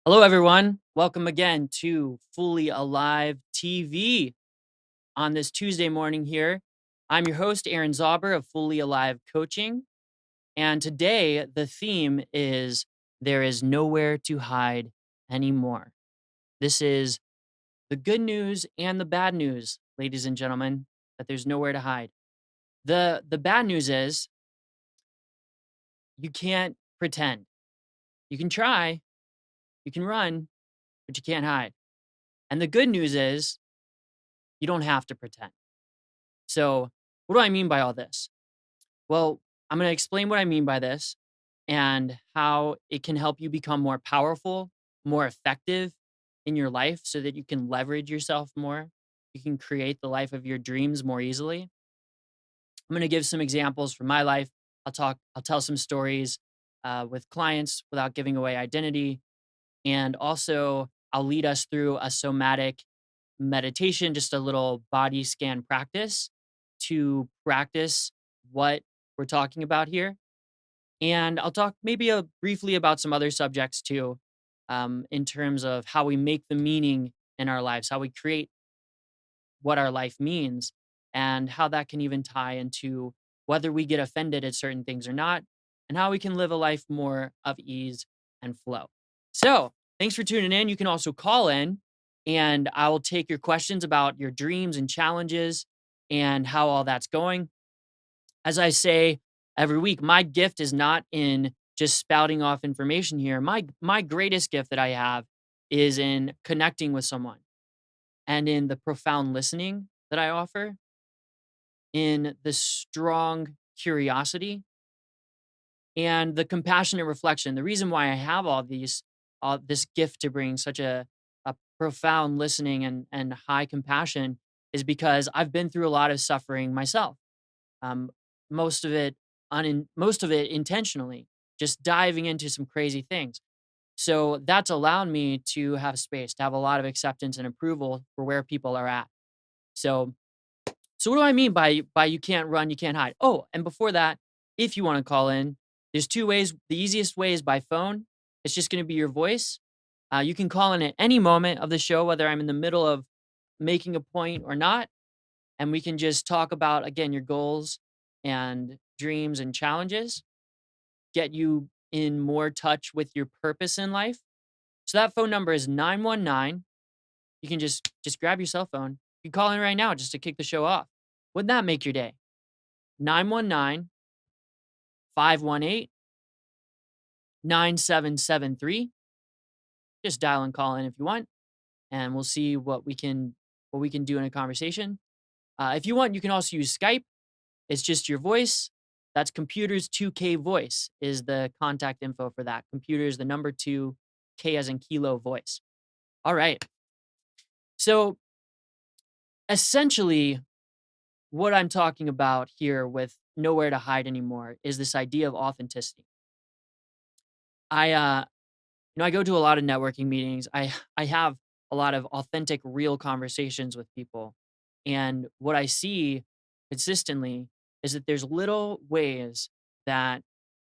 Hello, everyone. Welcome again to Fully Alive TV on this Tuesday morning here. I'm your host, Aaron Zauber of Fully Alive Coaching. And today, the theme is There is Nowhere to Hide Anymore. This is the good news and the bad news, ladies and gentlemen, that there's nowhere to hide. The bad news is you can't pretend. You can try, you can run, but you can't hide. And the good news is you don't have to pretend. So, what do I mean by all this? Well, I'm going to explain what I mean by this and how it can help you become more powerful, more effective in your life so that you can leverage yourself more. You can create the life of your dreams more easily. I'm going to give some examples from my life. I'll tell some stories with clients without giving away identity. And also, I'll lead us through a somatic meditation, just a little body scan practice to practice what we're talking about here. And I'll talk maybe briefly about some other subjects too, in terms of how we make the meaning in our lives, how we create what our life means, and how that can even tie into whether we get offended at certain things or not, and how we can live a life more of ease and flow. So, thanks for tuning in. You can also call in, and I will take your questions about your dreams and challenges and how all that's going. As I say every week, my gift is not in just spouting off information here. My greatest gift that I have is in connecting with someone and in the profound listening that I offer, in the strong curiosity and the compassionate reflection. The reason why I have all this gift to bring such a profound listening and high compassion is because I've been through a lot of suffering myself. Um, most of it intentionally, just diving into some crazy things. So that's allowed me to have space, to have a lot of acceptance and approval for where people are at. So so what do I mean by you can't run, you can't hide? Oh, and before that, if you want to call in, there's two ways. The easiest way is by phone. It's just going to be your voice. You can call in at any moment of the show, whether I'm in the middle of making a point or not, and we can just talk about again your goals and dreams and challenges, get you in more touch with your purpose in life. So that phone number is 919. You can just grab your cell phone. You can call in right now just to kick the show off. Wouldn't that make your day? 919-518-9773. Just dial and call in if you want, and we'll see what we can do in a conversation. If you want, you can also use Skype. It's just your voice. That's computers 2K voice is the contact info for that. Computers, the number 2, K as in kilo voice. All right. So essentially, what I'm talking about here with nowhere to hide anymore is this idea of authenticity. I go to a lot of networking meetings. I have a lot of authentic, real conversations with people. And what I see consistently is that there's little ways that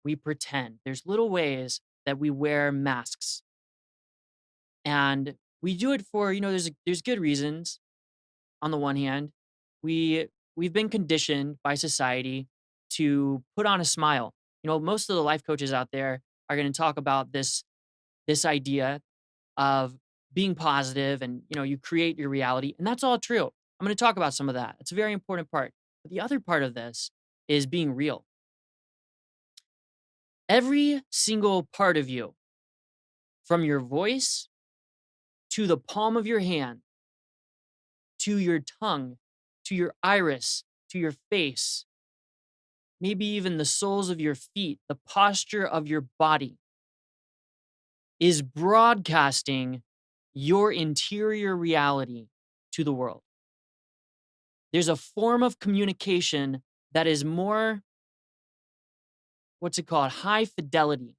we pretend. There's little ways that we wear masks. And we do it for, there's good reasons on the one hand. We've been conditioned by society to put on a smile. Most of the life coaches out there are going to talk about this idea of being positive and you create your reality, and that's all true. I'm going to talk about some of that. It's a very important part. But the other part of this is being real. Every single part of you, from your voice to the palm of your hand to your tongue, to your iris, to your face, maybe even the soles of your feet, the posture of your body is broadcasting your interior reality to the world. There's a form of communication that is more, what's it called? High fidelity.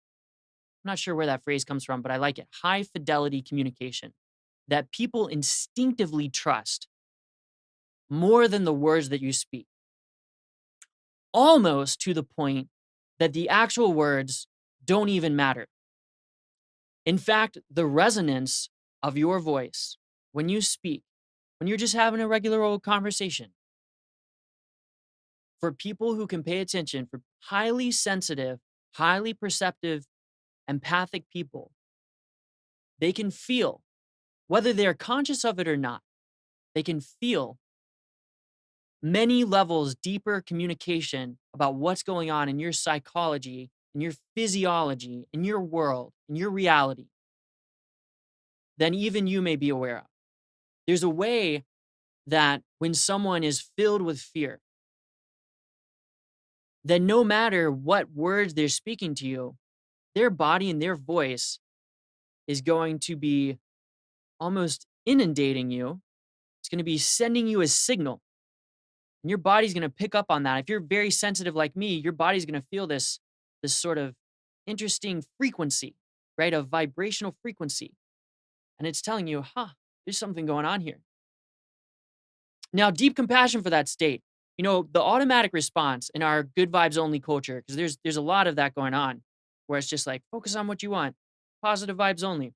I'm not sure where that phrase comes from, but I like it. High fidelity communication that people instinctively trust more than the words that you speak. Almost to the point that the actual words don't even matter. In fact, the resonance of your voice when you speak, when you're just having a regular old conversation, for people who can pay attention, for highly sensitive, highly perceptive, empathic people, they can feel, whether they're conscious of it or not, they can feel many levels deeper communication about what's going on in your psychology, in your physiology, in your world, in your reality than even you may be aware of. There's a way that when someone is filled with fear, then no matter what words they're speaking to you, their body and their voice is going to be almost inundating you. It's going to be sending you a signal. And your body's going to pick up on that. If you're very sensitive like me, your body's going to feel this sort of interesting frequency, right? A vibrational frequency. And it's telling you, there's something going on here. Now, deep compassion for that state. You know, the automatic response in our good vibes only culture, because there's a lot of that going on, where it's just like, focus on what you want, positive vibes only.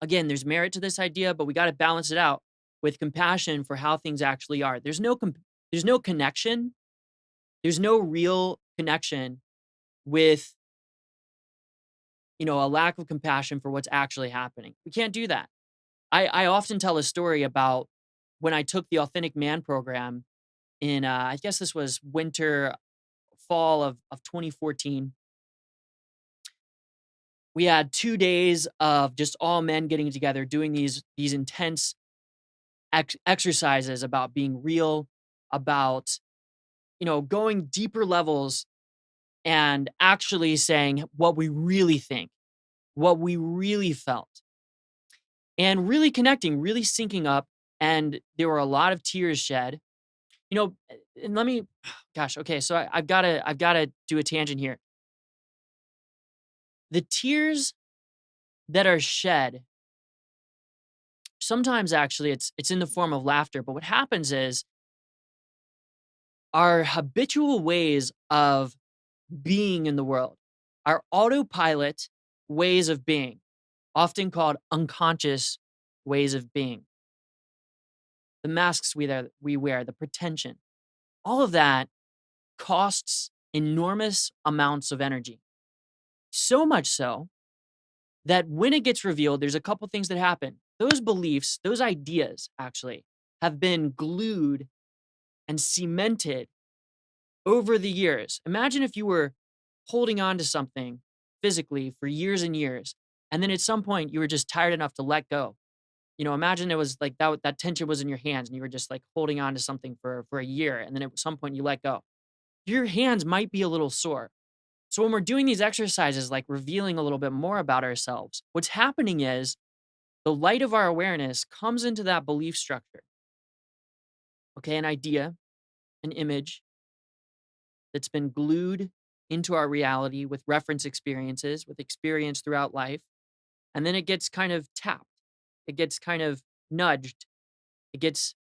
Again, there's merit to this idea, but we got to balance it out with compassion for how things actually are. There's no connection. There's no real connection with, a lack of compassion for what's actually happening. We can't do that. I often tell a story about when I took the Authentic Man program in, I guess this was fall of 2014. We had 2 days of just all men getting together, doing these intense exercises about being real, about, going deeper levels and actually saying what we really think, what we really felt, and really connecting, really syncing up. And there were a lot of tears shed. And let me, gosh, okay, so I've gotta do a tangent here. The tears that are shed, sometimes actually it's in the form of laughter, but what happens is our habitual ways of being in the world, our autopilot ways of being, often called unconscious ways of being, the masks we wear, the pretension, all of that costs enormous amounts of energy. So much so that when it gets revealed, there's a couple things that happen. Those beliefs, those ideas actually have been glued and cemented over the years. Imagine if you were holding on to something physically for years and years, and then at some point you were just tired enough to let go. Imagine it was like that tension was in your hands and you were just like holding on to something for a year, and then at some point you let go. Your hands might be a little sore. So when we're doing these exercises, like revealing a little bit more about ourselves, what's happening is the light of our awareness comes into that belief structure. Okay, an idea, an image that's been glued into our reality with reference experiences, with experience throughout life. And then it gets kind of tapped, it gets kind of nudged, it gets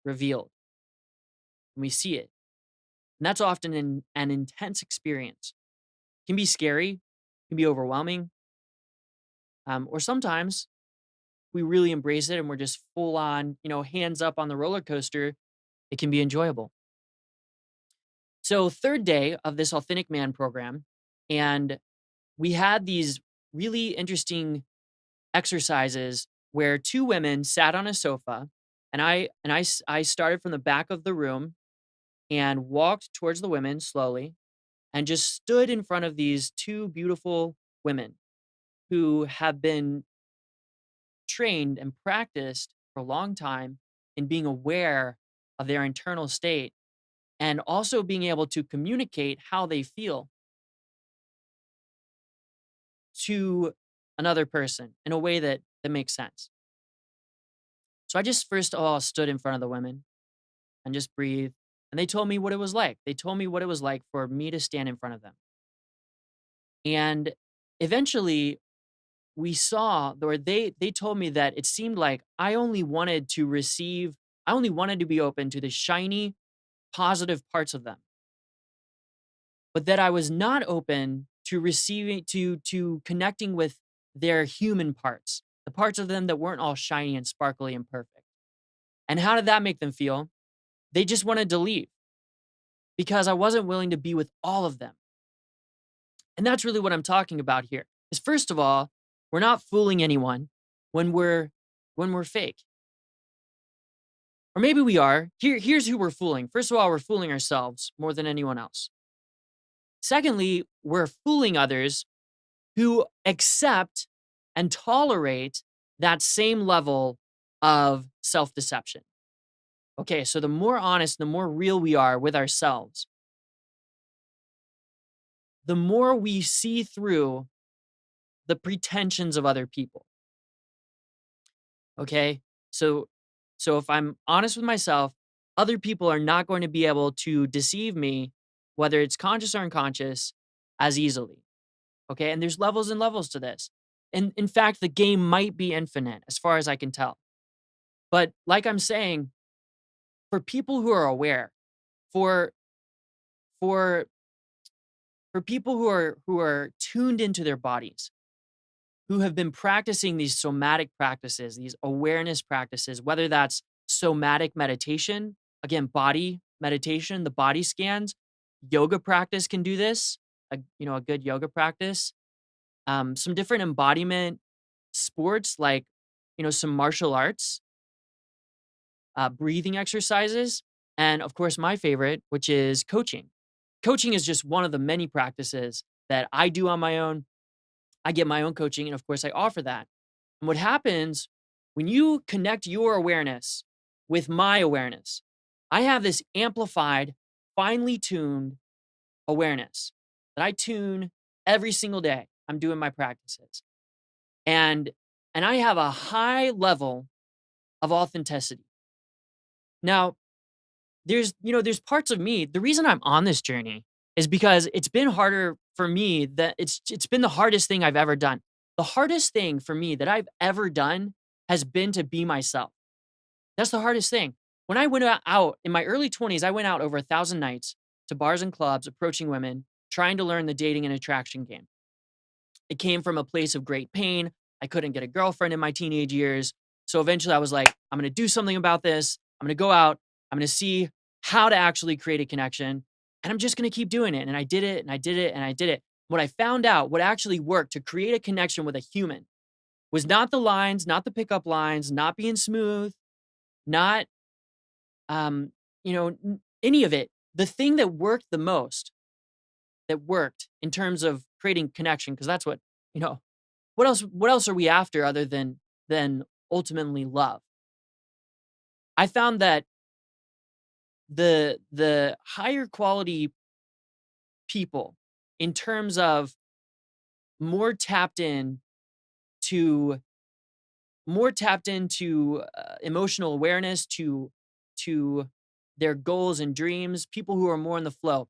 revealed. And we see it. And that's often an intense experience. It can be scary, it can be overwhelming. Or sometimes we really embrace it and we're just full on, hands up on the roller coaster. It can be enjoyable. So, third day of this Authentic Man program, and we had these really interesting exercises where two women sat on a sofa, and I started from the back of the room and walked towards the women slowly and just stood in front of these two beautiful women who have been trained and practiced for a long time in being aware of their internal state, and also being able to communicate how they feel to another person in a way that makes sense. So I just first of all stood in front of the women and just breathed. And they told me what it was like. They told me what it was like for me to stand in front of them. And eventually we saw, or they told me that it seemed like I only wanted to receive, I only wanted to be open to the shiny, positive parts of them, but that I was not open to receiving, to connecting with their human parts, the parts of them that weren't all shiny and sparkly and perfect. And how did that make them feel? They just wanted to leave because I wasn't willing to be with all of them. And that's really what I'm talking about here. Is first of all, we're not fooling anyone when we're fake. Or maybe we are. Here's who we're fooling. First of all, we're fooling ourselves more than anyone else. Secondly, we're fooling others who accept and tolerate that same level of self-deception. Okay, so the more honest, the more real we are with ourselves, the more we see through the pretensions of other people. Okay? So if I'm honest with myself, other people are not going to be able to deceive me, whether it's conscious or unconscious, as easily. Okay? And there's levels and levels to this. And in fact, the game might be infinite as far as I can tell. But like I'm saying, for people who are aware, for for for people who are tuned into their bodies, who have been practicing these somatic practices, these awareness practices, whether that's somatic meditation, again, body meditation, the body scans, yoga practice can do this, a good yoga practice, some different embodiment sports like, some martial arts, breathing exercises, and of course, my favorite, which is coaching. Coaching is just one of the many practices that I do on my own. I get my own coaching, and of course, I offer that. And what happens when you connect your awareness with my awareness, I have this amplified, finely tuned awareness that I tune every single day. I'm doing my practices. And I have a high level of authenticity. Now, there's parts of me. The reason I'm on this journey is because it's been harder for me that it's been the hardest thing I've ever done. The hardest thing for me that I've ever done has been to be myself. That's the hardest thing. When I went out in my early 20s, I went out over 1,000 nights to bars and clubs, approaching women, trying to learn the dating and attraction game. It came from a place of great pain. I couldn't get a girlfriend in my teenage years. So eventually I was like, I'm going to do something about this. I'm going to go out. I'm going to see how to actually create a connection. And I'm just going to keep doing it. And I did it and I did it and I did it. What I found out, what actually worked to create a connection with a human was not the lines, not the pickup lines, not being smooth, not, any of it. The thing that worked the most, that worked in terms of creating connection, because that's you know, what else are we after other than ultimately love? I found that the higher quality people, in terms of more tapped in to emotional awareness, to their goals and dreams, people who are more in the flow,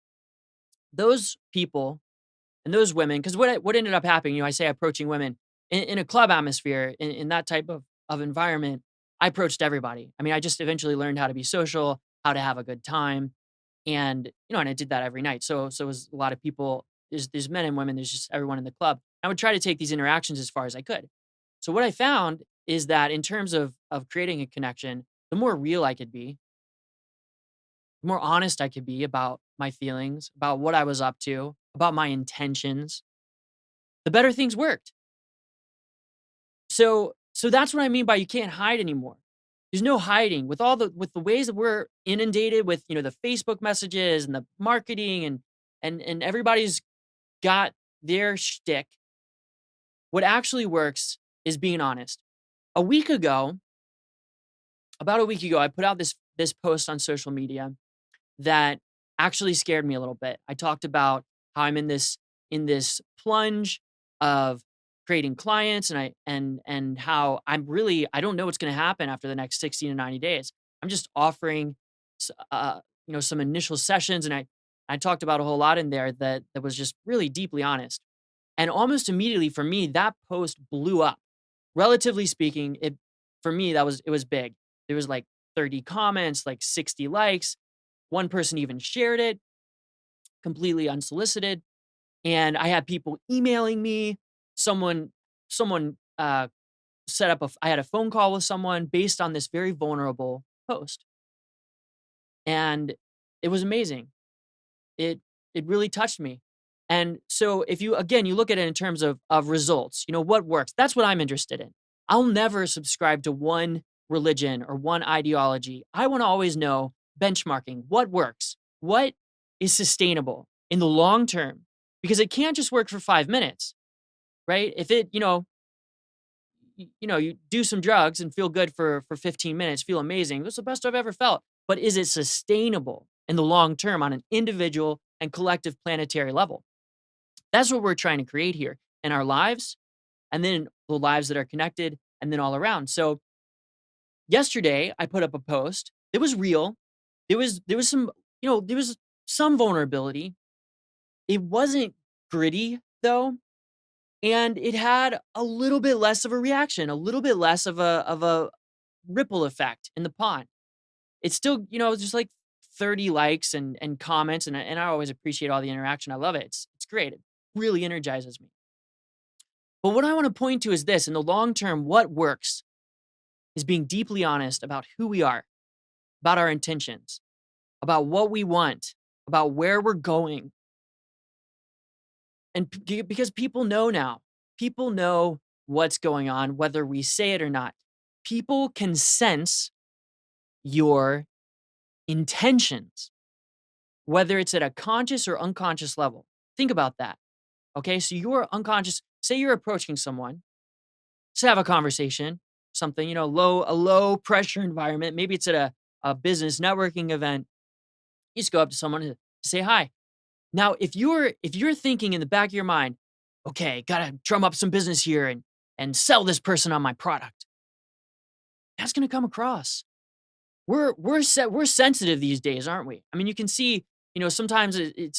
those people and those women, because what ended up happening, I say approaching women in a club atmosphere, in that type of environment, I approached everybody. I mean, I just eventually learned how to be social, how to have a good time, and and I did that every night. So it was a lot of people. There's men and women. There's just everyone in the club. I would try to take these interactions as far as I could. So what I found is that in terms of creating a connection, the more real I could be, the more honest I could be about my feelings, about what I was up to, about my intentions, the better things worked. So that's what I mean by you can't hide anymore. There's no hiding with the ways that we're inundated with, the Facebook messages and the marketing and everybody's got their shtick. What actually works is being honest. About a week ago, I put out this post on social media that actually scared me a little bit. I talked about how I'm in this plunge of creating clients, and how I don't know what's going to happen after the next 60 to 90 days. I'm just offering some initial sessions, and I talked about a whole lot in there that was just really deeply honest. And almost immediately for me, that post blew up. Relatively speaking, it was big. There was like 30 comments, like 60 likes. One person even shared it completely unsolicited. And I had people emailing me. Someone set up I had a phone call with someone based on this very vulnerable post. And it was amazing. It really touched me. And so if you again you look at it in terms of results, what works? That's what I'm interested in. I'll never subscribe to one religion or one ideology. I want to always know benchmarking what works, what is sustainable in the long term, because it can't just work for 5 minutes, right? If you do some drugs and feel good for 15 minutes, feel amazing. That's the best I've ever felt. But is it sustainable in the long term on an individual and collective planetary level? That's what we're trying to create here in our lives, and then the lives that are connected, and then all around. So yesterday I put up a post. It was real. There was some vulnerability. It wasn't gritty though, and it had a little bit less of a reaction, a little bit less of a ripple effect in the pond. It's still, just like 30 likes and comments, and I always appreciate all the interaction. I love it. It's great. It really energizes me. But what I want to point to is this: in the long term, what works is being deeply honest about who we are, about our intentions, about what we want, about where we're going. And because people know now, people know what's going on, whether we say it or not. People can sense your intentions, whether it's at a conscious or unconscious level. Think about that. Okay. So you're unconscious. Say you're approaching someone, to have a conversation, something, a low pressure environment. Maybe it's at a business networking event. You just go up to someone to say hi. Now, if you're thinking in the back of your mind, okay, gotta drum up some business here and sell this person on my product, that's gonna come across. We're sensitive these days, aren't we? I mean, you can see, sometimes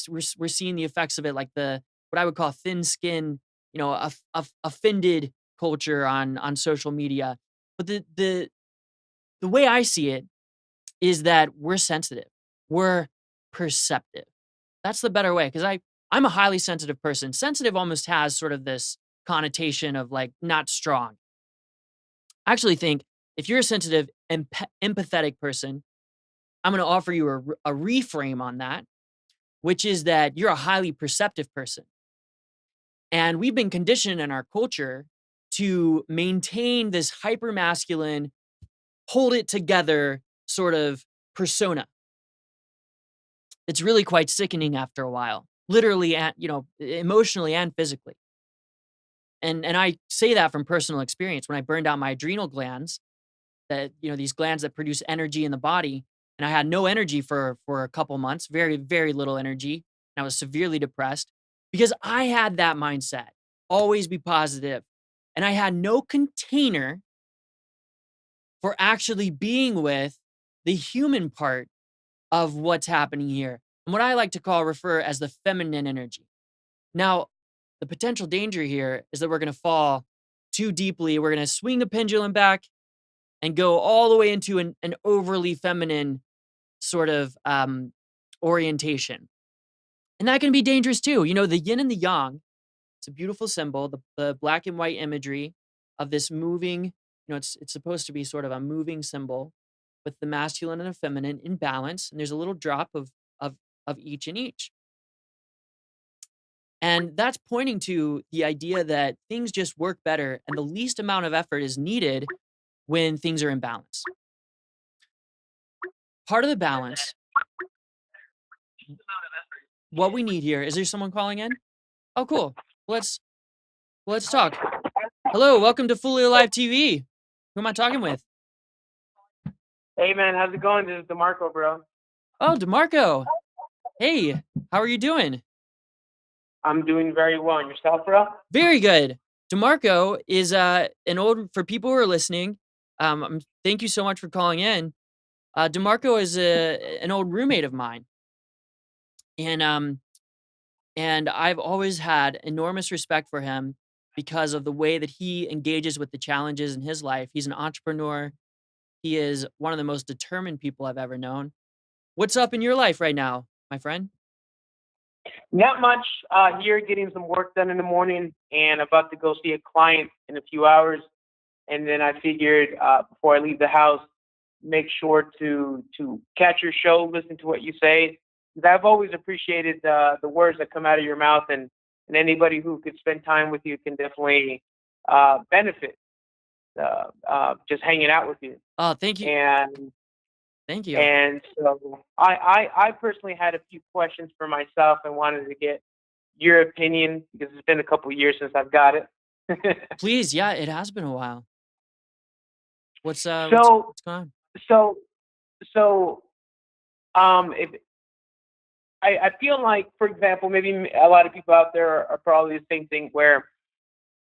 we're seeing the effects of it, like the what I would call thin skin, offended culture on social media. But the way I see it is that we're sensitive, we're perceptive. That's the better way, because I'm a highly sensitive person. Sensitive almost has sort of this connotation of like not strong. I actually think if you're a sensitive, empathetic person, I'm going to offer you a reframe on that, which is that you're a highly perceptive person. And we've been conditioned in our culture to maintain this hyper masculine, hold it together sort of persona. It's really quite sickening after a while, literally, and emotionally and physically. And I say that from personal experience. When I burned out my adrenal glands, that these glands that produce energy in the body, and I had no energy for a couple months, very very little energy, and I was severely depressed because I had that mindset, always be positive, and I had no container for actually being with the human part of what's happening here, and what I like to refer as the feminine energy. Now, the potential danger here is that we're going to fall too deeply. We're going to swing the pendulum back and go all the way into an overly feminine sort of orientation. And that can be dangerous too. The yin and the yang, it's a beautiful symbol, the black and white imagery of this moving, it's supposed to be sort of a moving symbol with the masculine and the feminine in balance. And there's a little drop of each in each. And that's pointing to the idea that things just work better and the least amount of effort is needed when things are in balance. Part of the balance, what we need here, is there someone calling in? Oh, cool. Let's talk. Hello, welcome to Fully Alive TV. Who am I talking with? Hey man, how's it going? This is DeMarco, bro. Oh, DeMarco. Hey, how are you doing? I'm doing very well. And yourself, bro? Very good. DeMarco is an old for people who are listening. Thank you so much for calling in. DeMarco is an old roommate of mine, and I've always had enormous respect for him because of the way that he engages with the challenges in his life. He's an entrepreneur. He is one of the most determined people I've ever known. What's up in your life right now, my friend? Not much. Here getting some work done in the morning and about to go see a client in a few hours. And then I figured before I leave the house, make sure to catch your show, listen to what you say. 'Cause I've always appreciated the words that come out of your mouth, and anybody who could spend time with you can definitely benefit just hanging out with you. Oh, thank you, And thank you. And so I personally had a few questions for myself and wanted to get your opinion because it's been a couple years since I've got it. Please, yeah, it has been a while. so What's going on? so so if I feel like, for example, maybe a lot of people out there are probably the same thing where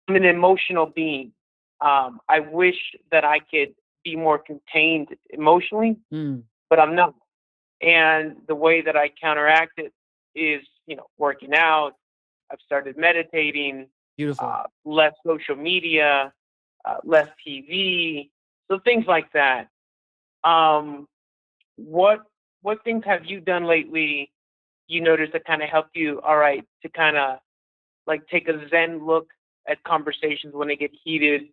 I'm an emotional being. I wish that I could be more contained emotionally, Mm, but I'm not. And the way that I counteract it is, working out. I've started meditating, beautiful. less social media, less TV, so things like that. Um, what what things have you done lately? You notice that kind of helped you, all right, to kind of like take a zen look at conversations when they get heated,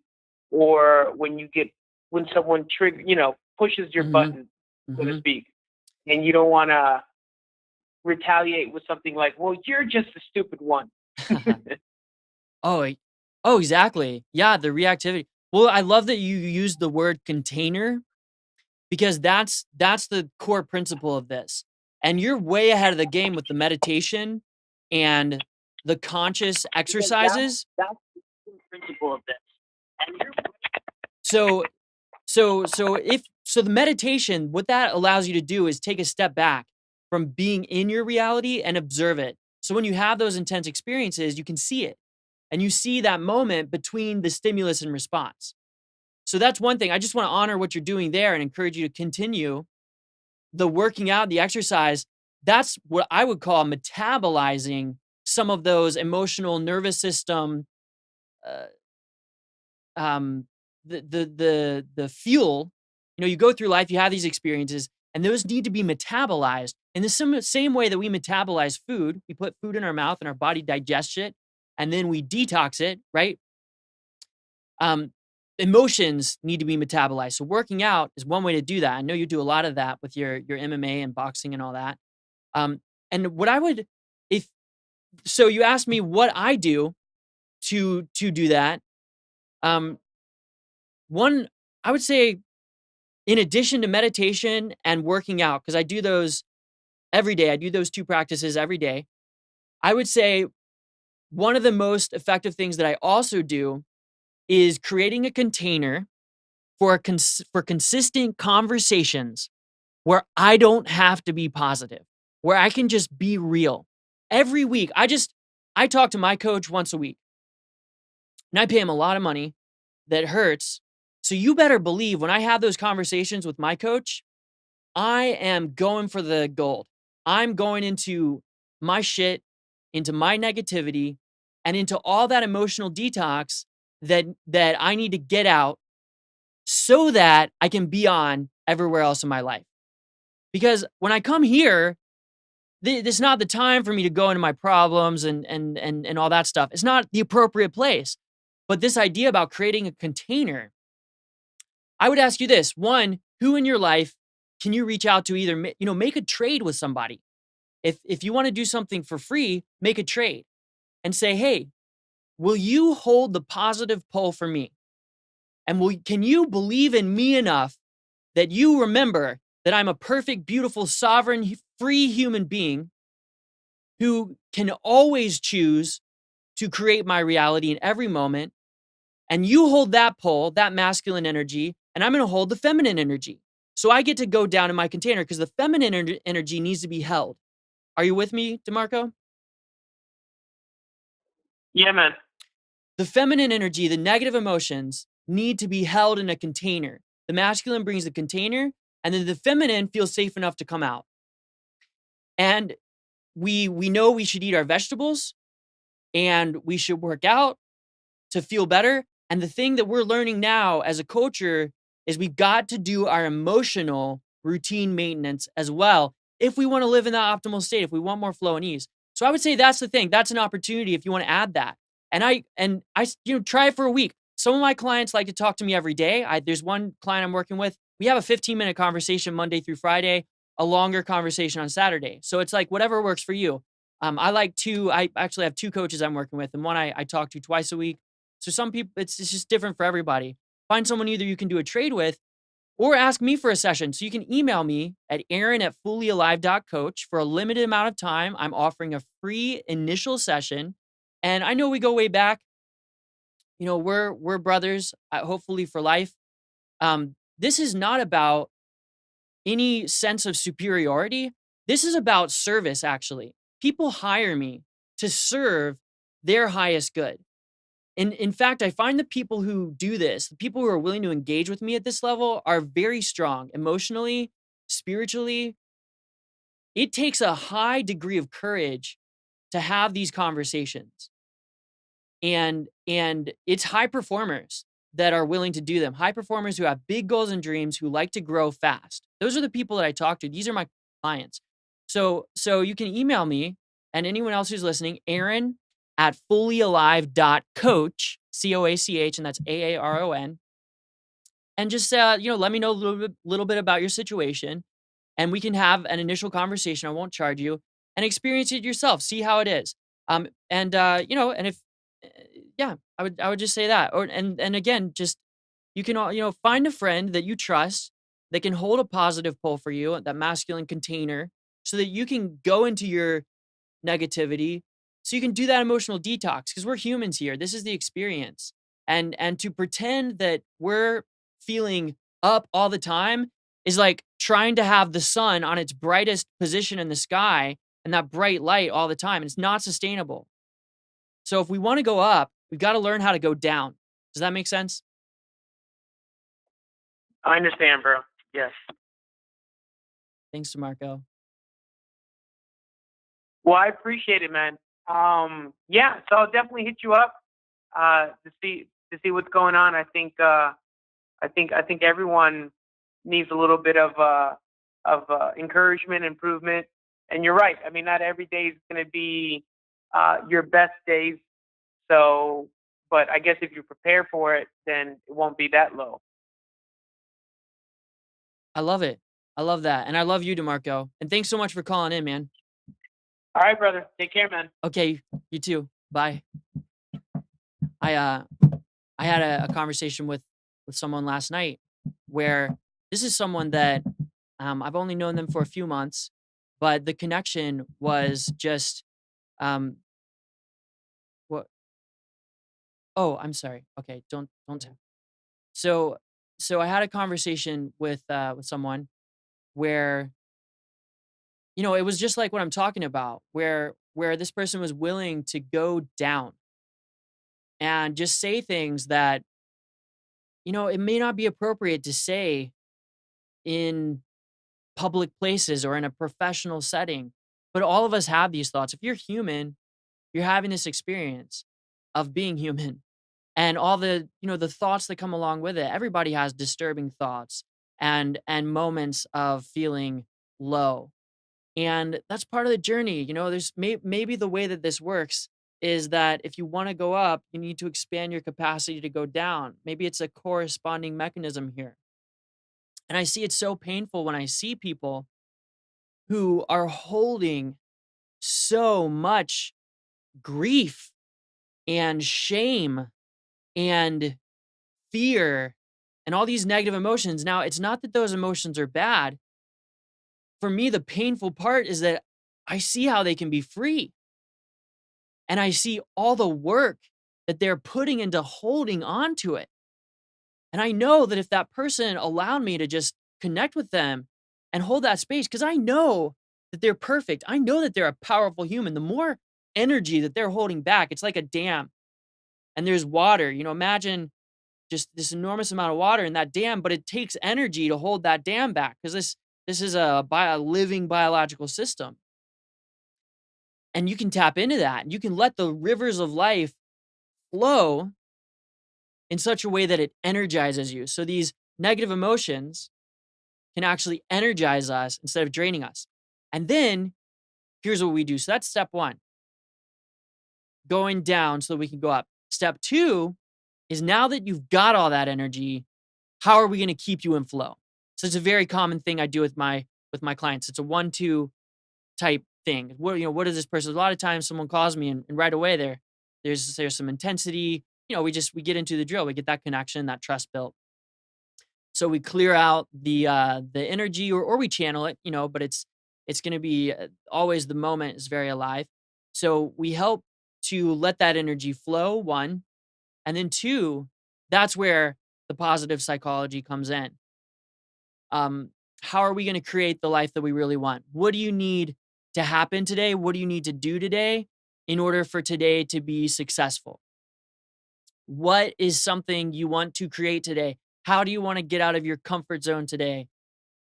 or when someone pushes your Mhm, button, so to mhm. speak, and you don't want to retaliate with something like, "Well, you're just a stupid one." Oh, oh, exactly. Yeah, the reactivity. Well, I love that you use the word container because that's the core principle of this. And you're way ahead of the game with the meditation and the conscious Because that's exercises. that's the principle of this. And you're So so the meditation, what that allows you to do is take a step back from being in your reality and observe it. So when you have those intense experiences, you can see it and you see that moment between the stimulus and response. So that's one thing. I just want to honor what you're doing there and encourage you to continue the working out, the exercise. That's what I would call metabolizing some of those emotional nervous system uh, um, the fuel. You go through life, you have these experiences, and those need to be metabolized in the same way that we metabolize food. We put food in our mouth, and our body digests it, and then we detox it, right? Um, Emotions need to be metabolized. So working out is one way to do that. I know you do a lot of that with your MMA and boxing and all that. Um, and what I would, if so, you asked me what I do to do that. Um, One, I would say, in addition to meditation and working out, because I do those every day, I do those 2 practices every day. I would say one of the most effective things that I also do is creating a container for consistent conversations where I don't have to be positive, where I can just be real. Every week, I talk to my coach once a week, and I pay him a lot of money that hurts. So you better believe when I have those conversations with my coach, I am going for the gold. I'm going into my shit, into my negativity, and into all that emotional detox that I need to get out so that I can be on everywhere else in my life. Because when I come here, this is not the time for me to go into my problems and all that stuff. It's not the appropriate place. But this idea about creating a container, I would ask you this: one, who in your life can you reach out to? Either make a trade with somebody. If you want to do something for free, make a trade and say, hey, will you hold the positive pole for me? And can you believe in me enough that you remember that I'm a perfect, beautiful, sovereign, free human being who can always choose to create my reality in every moment. And you hold that pole, that masculine energy, and I'm going to hold the feminine energy. So I get to go down in my container because the feminine energy needs to be held. Are you with me, DeMarco? Yeah, man. The feminine energy, the negative emotions, need to be held in a container. The masculine brings the container, and then the feminine feels safe enough to come out. And we know we should eat our vegetables, and we should work out to feel better. And the thing that we're learning now as a culture is we've got to do our emotional routine maintenance as well if we want to live in that optimal state, if we want more flow and ease. So I would say that's the thing. That's an opportunity if you want to add that. And I try it for a week. Some of my clients like to talk to me every day. There's one client I'm working with. We have a 15-minute conversation Monday through Friday, a longer conversation on Saturday. So it's like whatever works for you. I actually have two coaches I'm working with, and one I talk to twice a week. So some people, it's just different for everybody. Find someone either you can do a trade with or ask me for a session. So you can email me at aaron@fullyalive.coach. For a limited amount of time, I'm offering a free initial session. And I know we go way back. We're brothers, hopefully for life. This is not about any sense of superiority. This is about service, actually. People hire me to serve their highest good. And in fact, I find the people who do this, the people who are willing to engage with me at this level, are very strong emotionally, spiritually. It takes a high degree of courage to have these conversations. And it's high performers that are willing to do them. High performers who have big goals and dreams, who like to grow fast. Those are the people that I talk to. These are my clients. So you can email me, and anyone else who's listening, aaron@fullyalive.coach, COACH, and that's AARON. And just let me know a little bit about your situation, and we can have an initial conversation. I won't charge you, and experience it yourself. See how it is. And if I would just say that. And again, just you can find a friend that you trust that can hold a positive pull for you, that masculine container, so that you can go into your negativity, so you can do that emotional detox, because we're humans here. This is the experience. And to pretend that we're feeling up all the time is like trying to have the sun on its brightest position in the sky and that bright light all the time. And it's not sustainable. So if we want to go up, we've got to learn how to go down. Does that make sense? I understand, bro. Yes. Thanks, DeMarco. Well, I appreciate it, man. So I'll definitely hit you up to see what's going on. I think everyone needs a little bit of encouragement, improvement. And you're right. I mean, not every day is going to be your best days. So, but I guess if you prepare for it, then it won't be that low. I love it. I love that. And I love you, DeMarco. And thanks so much for calling in, man. All right, brother. Take care, man. Okay. You too. Bye. I had a conversation with someone last night where this is someone that I've only known them for a few months, but the connection was just what? Oh, I'm sorry. Okay, don't. So I had a conversation with someone where it was just like what I'm talking about, where this person was willing to go down and just say things that it may not be appropriate to say in public places or in a professional setting, but all of us have these thoughts. If you're human, you're having this experience of being human, and all the the thoughts that come along with it. Everybody has disturbing thoughts and moments of feeling low, and that's part of the journey. There's maybe the way that this works is that if you want to go up, you need to expand your capacity to go down. Maybe it's a corresponding mechanism here. And I see it so painful when I see people who are holding so much grief and shame and fear and all these negative emotions. Now, it's not that those emotions are bad. For me, the painful part is that I see how they can be free. And I see all the work that they're putting into holding on to it. And I know that if that person allowed me to just connect with them and hold that space because I know that they're perfect. I know that they're a powerful human. The more energy that they're holding back, it's like a dam and there's water. Imagine just this enormous amount of water in that dam, but it takes energy to hold that dam back because this is a living biological system. And you can tap into that. And you can let the rivers of life flow in such a way that it energizes you. So these negative emotions can actually energize us instead of draining us. And then here's what we do. So that's step one, going down so that we can go up. Step two is now that you've got all that energy, how are we going to keep you in flow? So it's a very common thing I do with my clients. It's a 1-2 type thing. What is this person? A lot of times someone calls me and right away there's some intensity. We get into the drill. We get that connection, that trust built. So we clear out the energy or we channel it, but it's going to be always the moment is very alive. So we help to let that energy flow, one, and then two, that's where the positive psychology comes in. How are we going to create the life that we really want? What do you need to happen today? What do you need to do today in order for today to be successful? What is something you want to create today? How do you want to get out of your comfort zone today?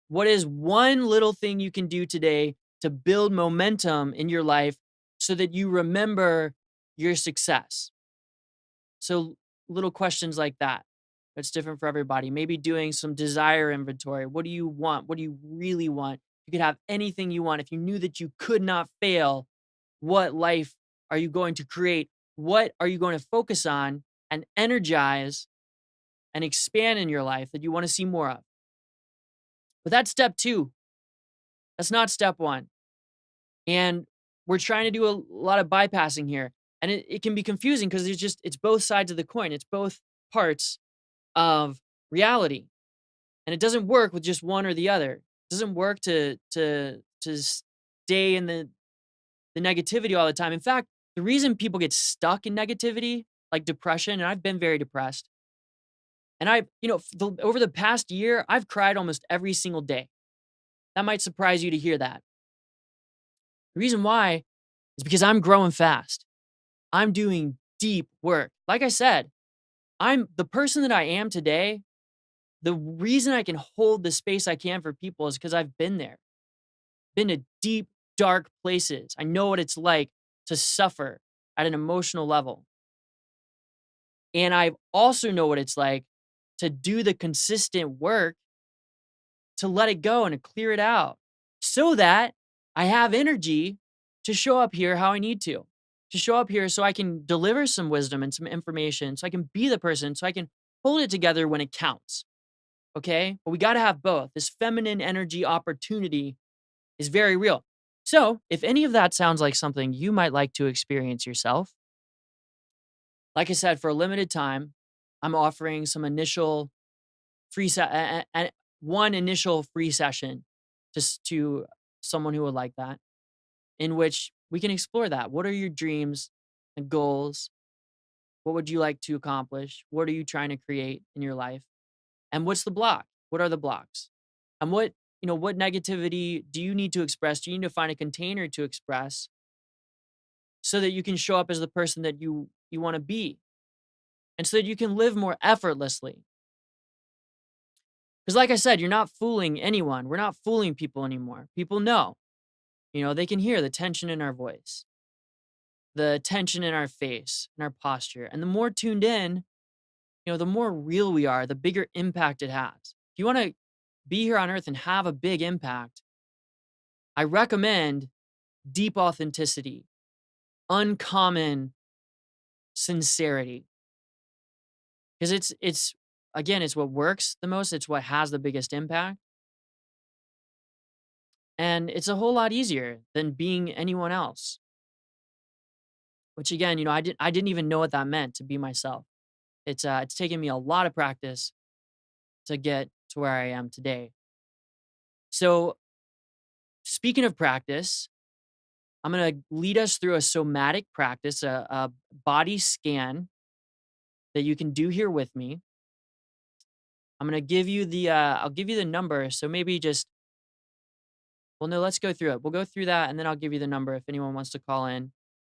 What is one little thing you can do today to build momentum in your life so that you remember your success? So little questions like that. It's different for everybody. Maybe doing some desire inventory. What do you want? What do you really want? You could have anything you want. If you knew that you could not fail, what life are you going to create? What are you going to focus on and energize and expand in your life that you want to see more of? But that's step two. That's not step one. And we're trying to do a lot of bypassing here. And it can be confusing because it's both sides of the coin. It's both parts of reality. And it doesn't work with just one or the other. It doesn't work to stay in the negativity all the time. In fact, the reason people get stuck in negativity, like depression, and I've been very depressed. And over the past year, I've cried almost every single day. That might surprise you to hear that. The reason why is because I'm growing fast. I'm doing deep work. Like I said, I'm the person that I am today. The reason I can hold the space I can for people is because I've been there, been to deep, dark places. I know what it's like to suffer at an emotional level. And I also know what it's like to do the consistent work to let it go and to clear it out so that I have energy to show up here how I need to show up here so I can deliver some wisdom and some information, so I can be the person, so I can hold it together when it counts. Okay? But we got to have both. This feminine energy opportunity is very real. So, if any of that sounds like something you might like to experience yourself, like I said, for a limited time, I'm offering some initial one initial free session just to someone who would like that, in which we can explore that. What are your dreams and goals? What would you like to accomplish? What are you trying to create in your life? And what's the block? What are the blocks? And what negativity do you need to express? Do you need to find a container to express so that you can show up as the person that you want to be? And so that you can live more effortlessly. Because like I said, you're not fooling anyone. We're not fooling people anymore. People know. They can hear the tension in our voice, the tension in our face, in our posture. And the more tuned in, the more real we are, the bigger impact it has. If you want to be here on earth and have a big impact, I recommend deep authenticity, uncommon sincerity. Because it's again, it's what works the most, it's what has the biggest impact. And it's a whole lot easier than being anyone else. Which again, I didn't even know what that meant to be myself. It's taken me a lot of practice to get to where I am today. So, speaking of practice, I'm going to lead us through a somatic practice, a body scan that you can do here with me. I'm gonna give you the I'll give you the number. So maybe just well, no, let's go through it. We'll go through that, and then I'll give you the number if anyone wants to call in.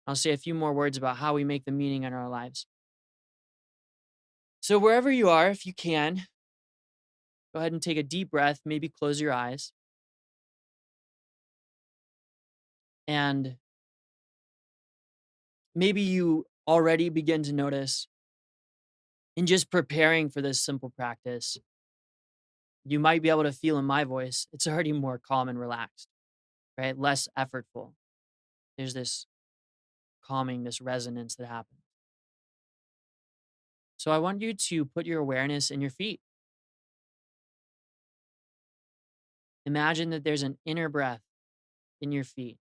I'll say a few more words about how we make the meaning in our lives. So wherever you are, if you can, go ahead and take a deep breath. Maybe close your eyes, and maybe you already begin to notice in just preparing for this simple practice, you might be able to feel in my voice, it's already more calm and relaxed, right? Less effortful. There's this calming, this resonance that happens. So I want you to put your awareness in your feet. Imagine that there's an inner breath in your feet.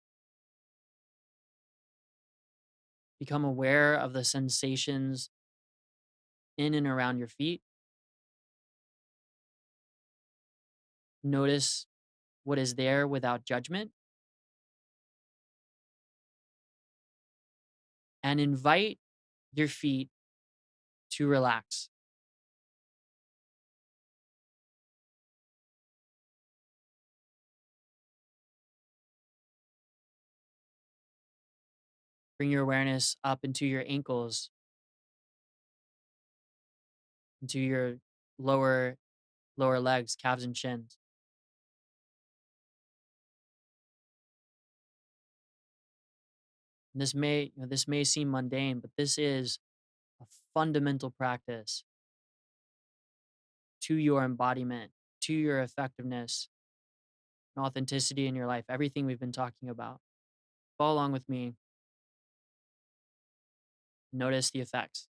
Become aware of the sensations in and around your feet. Notice what is there without judgment, and invite your feet to relax. Bring your awareness up into your ankles, into your lower lower legs, calves and shins. And this may seem mundane, but this is a fundamental practice to your embodiment, to your effectiveness and authenticity in your life, everything we've been talking about. Follow along with me. Notice the effects.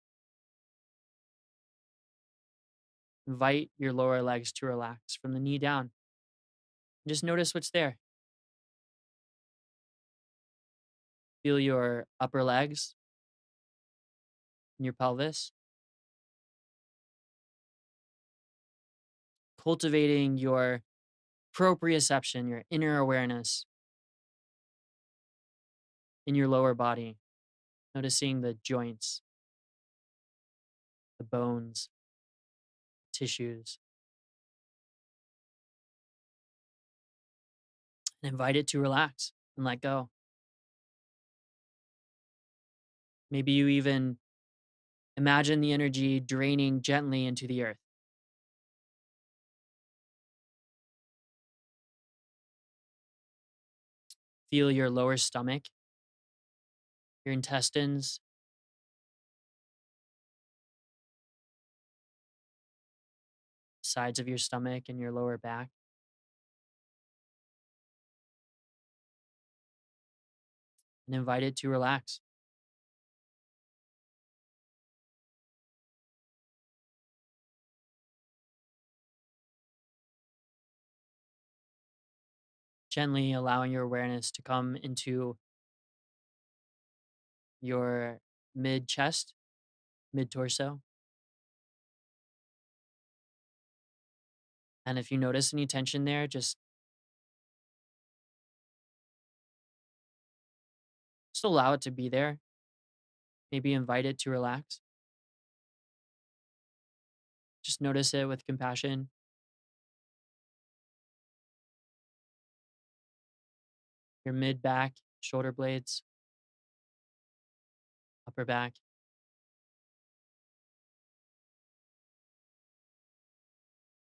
Invite your lower legs to relax from the knee down. Just notice what's there. Feel your upper legs and your pelvis. Cultivating your proprioception, your inner awareness in your lower body. Noticing the joints, the bones, tissues, and invite it to relax and let go. Maybe you even imagine the energy draining gently into the earth. Feel your lower stomach, your intestines, sides of your stomach, and your lower back. And invite it to relax. Gently allowing your awareness to come into your mid chest, mid torso. And if you notice any tension there, just allow it to be there. Maybe invite it to relax. Just notice it with compassion. Your mid back, shoulder blades, upper back.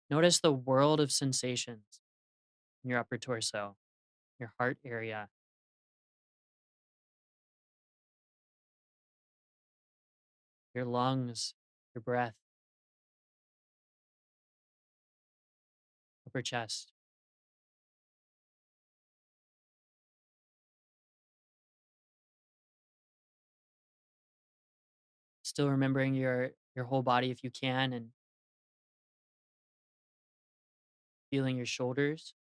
Notice the world of sensations in your upper torso, your heart area, your lungs, your breath, upper chest. Still remembering your whole body if you can, and feeling your shoulders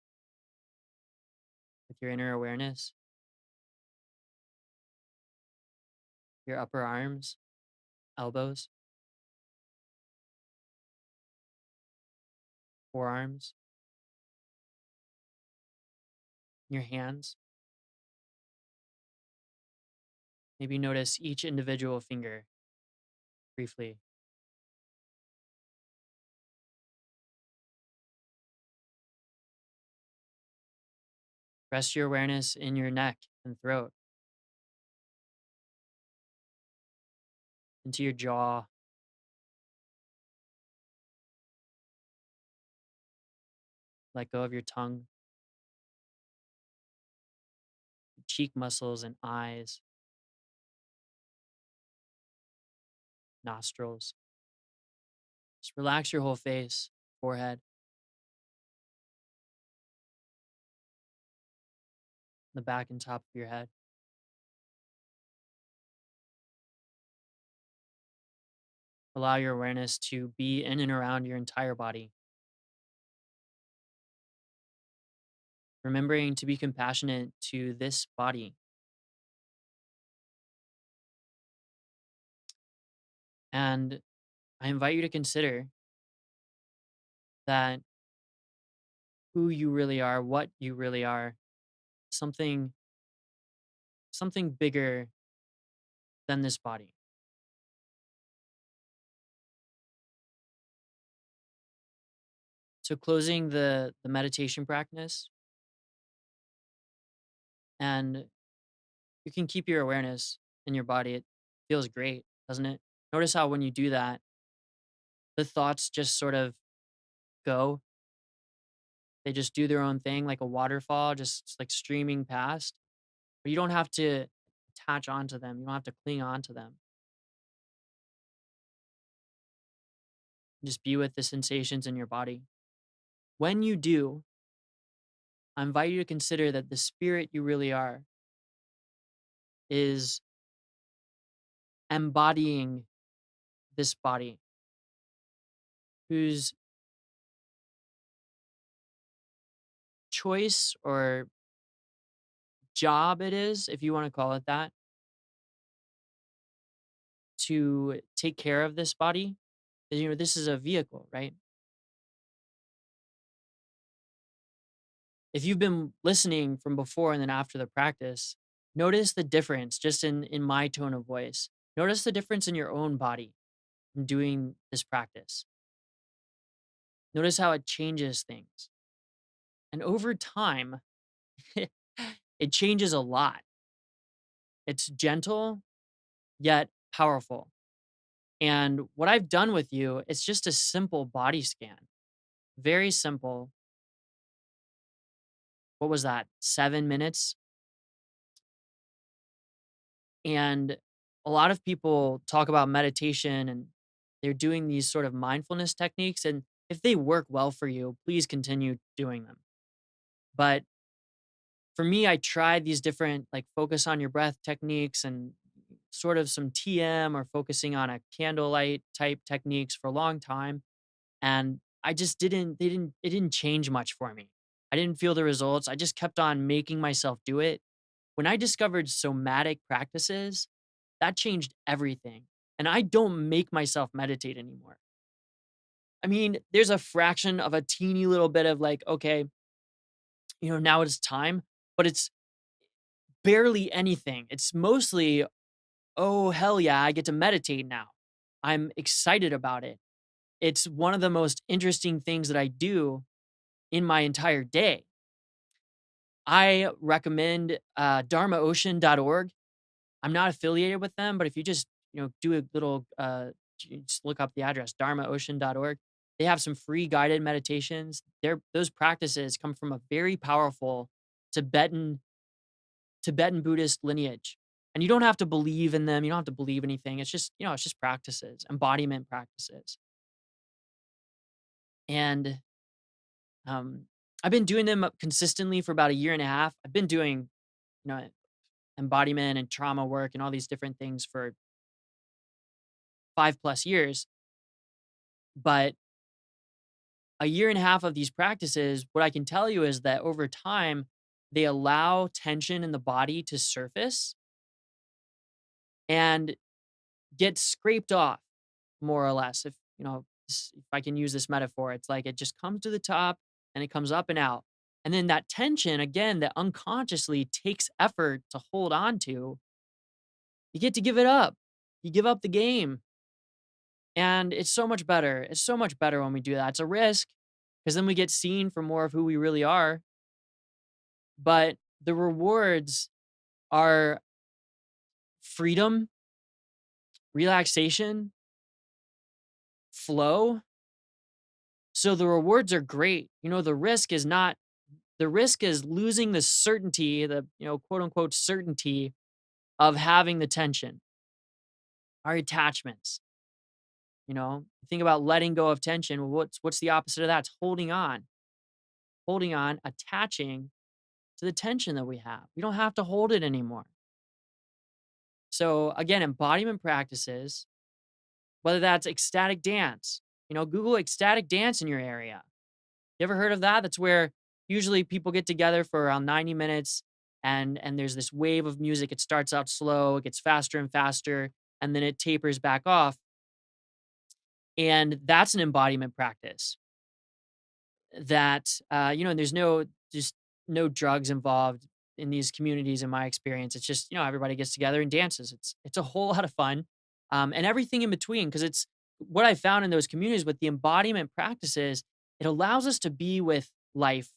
with your inner awareness, your upper arms, elbows, forearms, your hands. Maybe notice each individual finger briefly. Rest your awareness in your neck and throat, into your jaw. Let go of your tongue, cheek muscles and eyes, nostrils. Just relax your whole face, forehead, the back and top of your head. Allow your awareness to be in and around your entire body, remembering to be compassionate to this body. And I invite you to consider that who you really are, what you really are, something something bigger than this body. So closing the meditation practice, and you can keep your awareness in your body. It feels great, doesn't it? Notice how when you do that, the thoughts just sort of go. They just do their own thing like a waterfall, just like streaming past. But you don't have to attach onto them. You don't have to cling on to them. Just be with the sensations in your body. When you do, I invite you to consider that the spirit you really are is embodying this body, whose choice or job it is, if you want to call it that, to take care of this body. This is a vehicle, right? If you've been listening from before and then after the practice, notice the difference just in my tone of voice. Notice the difference in your own body from doing this practice. Notice how it changes things. And over time, it changes a lot. It's gentle, yet powerful. And what I've done with you, it's just a simple body scan. Very simple. What was that? 7 minutes. And a lot of people talk about meditation and they're doing these sort of mindfulness techniques. And if they work well for you, please continue doing them. But for me, I tried these different like focus on your breath techniques and sort of some TM or focusing on a candlelight type techniques for a long time. And I just it didn't change much for me. I didn't feel the results. I just kept on making myself do it. When I discovered somatic practices, that changed everything. And I don't make myself meditate anymore. I mean, there's a fraction of a teeny little bit of like, okay, now it's time, but it's barely anything. It's mostly, oh, hell yeah, I get to meditate now. I'm excited about it. It's one of the most interesting things that I do in my entire day. I recommend dharmaocean.org. I'm not affiliated with them, but if you just, do a little, just look up the address, dharmaocean.org. They have some free guided meditations. Those practices come from a very powerful Tibetan Buddhist lineage. And you don't have to believe in them. You don't have to believe anything. It's just practices, embodiment practices. And um, I've been doing them consistently for about a year and a half. I've been doing, you know, embodiment and trauma work and all these different things for 5+ years. But a year and a half of these practices, what I can tell you is that over time, they allow tension in the body to surface and get scraped off, more or less. If I can use this metaphor, it's like it just comes to the top and it comes up and out. And then that tension, again, that unconsciously takes effort to hold on to, you get to give it up. You give up the game. And it's so much better. It's so much better when we do that. It's a risk because then we get seen for more of who we really are. but the rewards are freedom, relaxation, flow. So the rewards are great. The risk is losing the certainty, the, quote unquote certainty of having the tension, our attachments. Think about letting go of tension. Well, what's the opposite of that? It's holding on, attaching to the tension that we have. We don't have to hold it anymore. So again, embodiment practices, whether that's ecstatic dance, Google ecstatic dance in your area. You ever heard of that? That's where usually people get together for around 90 minutes and there's this wave of music. It starts out slow, it gets faster and faster, and then it tapers back off. And that's an embodiment practice that, and there's just no drugs involved in these communities in my experience. It's just, everybody gets together and dances. It's a whole lot of fun. And everything in between, because it's what I found in those communities with the embodiment practices, it allows us to be with life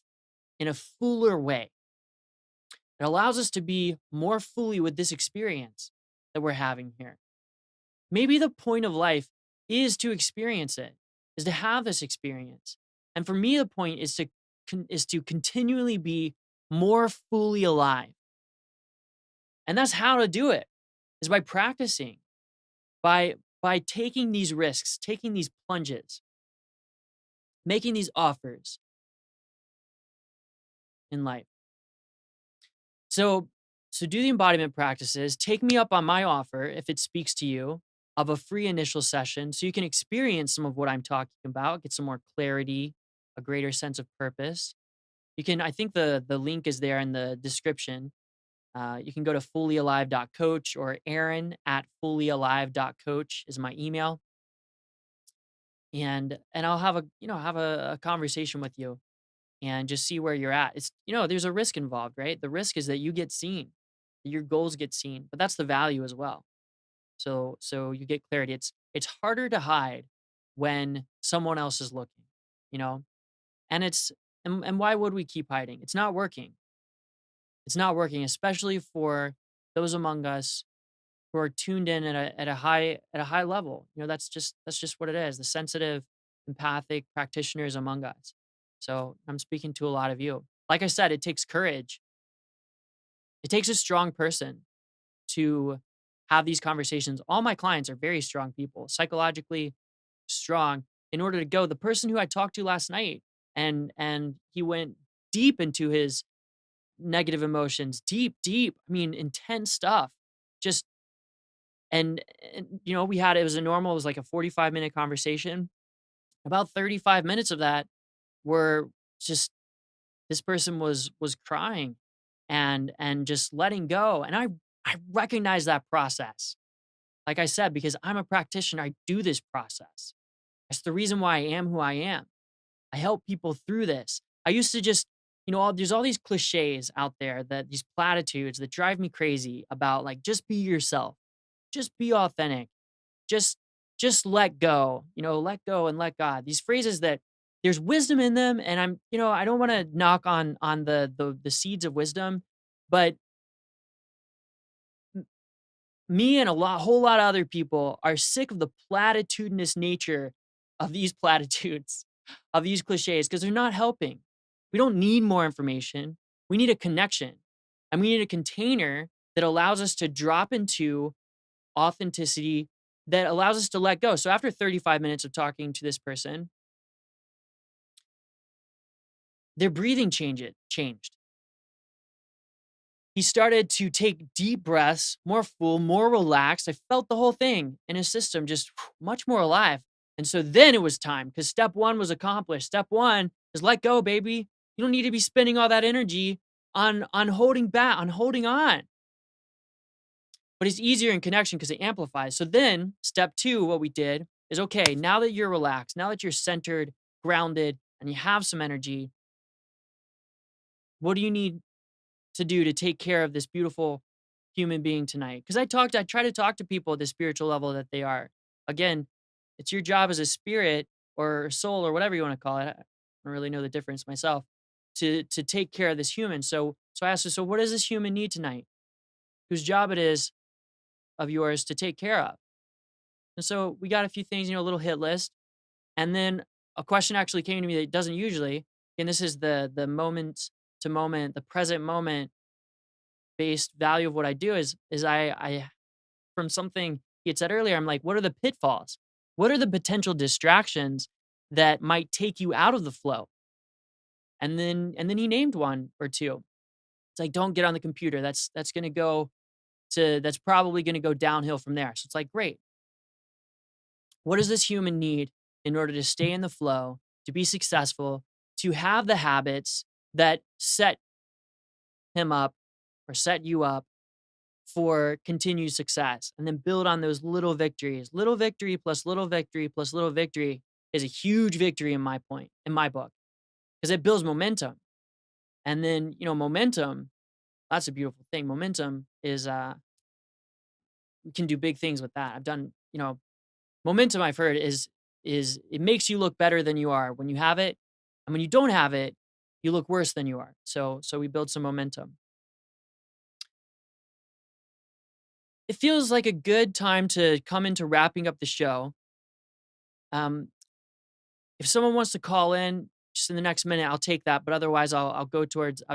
in a fuller way. It allows us to be more fully with this experience that we're having here. Maybe the point of life is to experience it, is to have this experience. And for me, the point is to continually be more fully alive. And that's how to do it, is by practicing, by taking these risks, taking these plunges, making these offers in life. So do the embodiment practices. Take me up on my offer if it speaks to you of a free initial session so you can experience some of what I'm talking about, get some more clarity, a greater sense of purpose. I think the link is there in the description. You can go to fullyalive.coach or aaron@fullyalive.coach is my email. And I'll have a conversation with you and just see where you're at. It's, there's a risk involved, right? The risk is that you get seen, that your goals get seen, but that's the value as well. So you get clarity. It's harder to hide when someone else is looking, and and why would we keep hiding? It's not working. It's not working, especially for those among us who are tuned in at a high level. That's just what it is. The sensitive, empathic practitioners among us. So I'm speaking to a lot of you. Like I said, it takes courage. It takes a strong person to have these conversations. All my clients are very strong people, psychologically strong in order to go. The person who I talked to last night and he went deep into his negative emotions, deep, I mean, intense stuff. Just, and it was like a 45-minute conversation. About 35 minutes of that were just, this person was crying and just letting go. And I recognize that process. Like I said, because I'm a practitioner, I do this process. That's the reason why I am who I am. I help people through this. I used to just, there's all these cliches out there, that these platitudes that drive me crazy about, like, just be yourself, just be authentic, just let go, let go and let God. These phrases that there's wisdom in them, and I don't want to knock on the seeds of wisdom, but me and whole lot of other people are sick of the platitudinous nature of these platitudes, of these cliches, because they're not helping. We don't need more information. We need a connection, and we need a container that allows us to drop into authenticity, that allows us to let go. So after 35 minutes of talking to this person, their breathing changed. He started to take deep breaths, more full, more relaxed. I felt the whole thing in his system just much more alive. And so then it was time, because step one was accomplished. Step one is let go, baby. You don't need to be spending all that energy on holding back, on holding on. But it's easier in connection because it amplifies. So then step two, what we did is, okay, now that you're relaxed, now that you're centered, grounded, and you have some energy, what do you need to do to take care of this beautiful human being tonight? Because I try to talk to people at the spiritual level that they are. Again, it's your job as a spirit or soul or whatever you want to call it. I don't really know the difference myself. to take care of this human. So I asked her, so what does this human need tonight? Whose job it is of yours to take care of? And so we got a few things, a little hit list. And then a question actually came to me that doesn't usually, and this is the moment to moment, the present moment based value of what I do is I from something he had said earlier, I'm like, what are the pitfalls? What are the potential distractions that might take you out of the flow? And then he named one or two. It's like, don't get on the computer. That's probably gonna go downhill from there. So it's like, great. What does this human need in order to stay in the flow, to be successful, to have the habits that set him up or set you up for continued success? And then build on those little victories. Little victory plus little victory plus little victory is a huge victory in my book, because it builds momentum. And then, momentum, that's a beautiful thing. Momentum is we can do big things with that. I've done, momentum, I've heard, is it makes you look better than you are when you have it. And when you don't have it, you look worse than you are. So we build some momentum. It feels like a good time to come into wrapping up the show. If someone wants to call in just in the next minute, I'll take that. But otherwise, I'll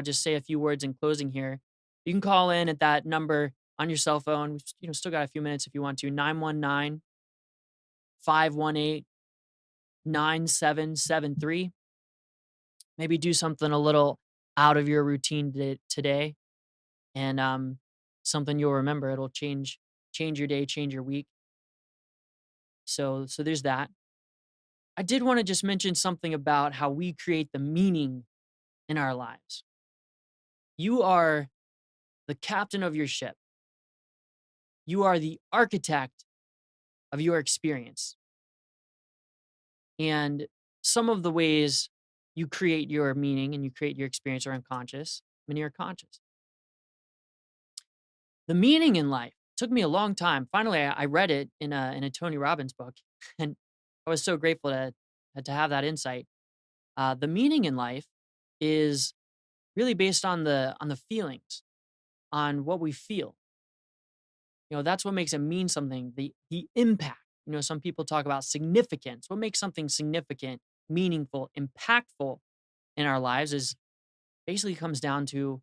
just say a few words in closing here. You can call in at that number on your cell phone. We've still got a few minutes if you want to. 919-518-9773. Maybe do something a little out of your routine today, and something you'll remember. It'll change your day, change your week. So there's that. I did want to just mention something about how we create the meaning in our lives. You are the captain of your ship. You are the architect of your experience. And some of the ways you create your meaning and you create your experience are unconscious, many are conscious. The meaning in life took me a long time. Finally, I read it in a Tony Robbins book, and I was so grateful to have that insight. The meaning in life is really based on the feelings, on what we feel. That's what makes it mean something. The impact. Some people talk about significance. What makes something significant, meaningful, impactful in our lives is basically comes down to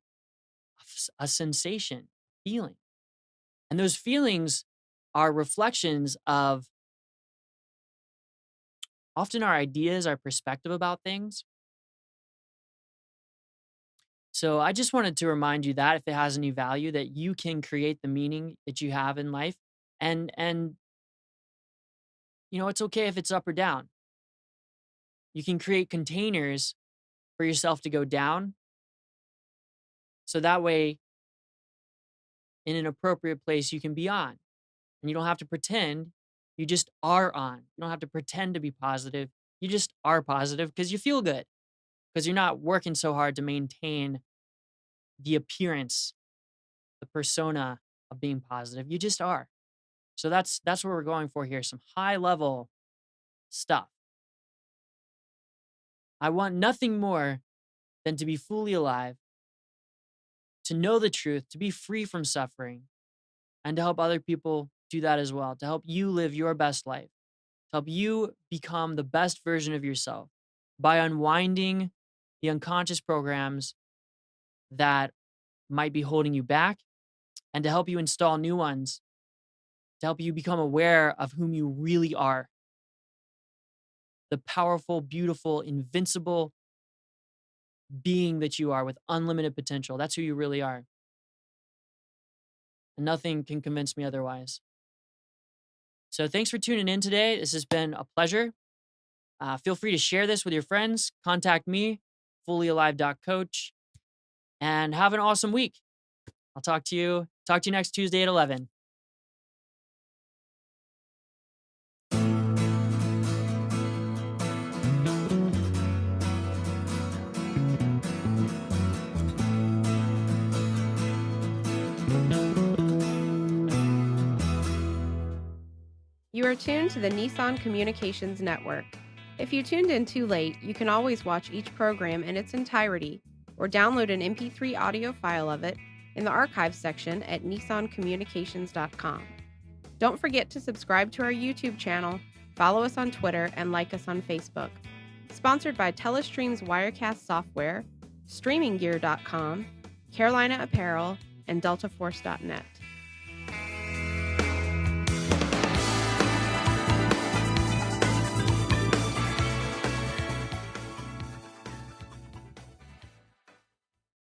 a sensation, feeling. And those feelings are reflections of often our ideas, our perspective about things. So I just wanted to remind you that if it has any value, that you can create the meaning that you have in life. And it's okay if it's up or down. You can create containers for yourself to go down. So that way, in an appropriate place, you can be on. And you don't have to pretend, you just are on. You don't have to pretend to be positive. You just are positive because you feel good. Because you're not working so hard to maintain the appearance, the persona of being positive. You just are. So that's what we're going for here. Some high level stuff. I want nothing more than to be fully alive, to know the truth, to be free from suffering, and to help other people do that as well, to help you live your best life, to help you become the best version of yourself by unwinding the unconscious programs that might be holding you back, and to help you install new ones, to help you become aware of whom you really are. The powerful, beautiful, invincible being that you are with unlimited potential. That's who you really are. And nothing can convince me otherwise. So thanks for tuning in today. This has been a pleasure. Feel free to share this with your friends. Contact me, fullyalive.coach, and have an awesome week. I'll talk to you next Tuesday at 11. You are tuned to the Nissan Communications Network. If you tuned in too late, you can always watch each program in its entirety or download an MP3 audio file of it in the archives section at nissancommunications.com. Don't forget to subscribe to our YouTube channel, follow us on Twitter, and like us on Facebook. Sponsored by Telestream's Wirecast software, StreamingGear.com, Carolina Apparel, and DeltaForce.net.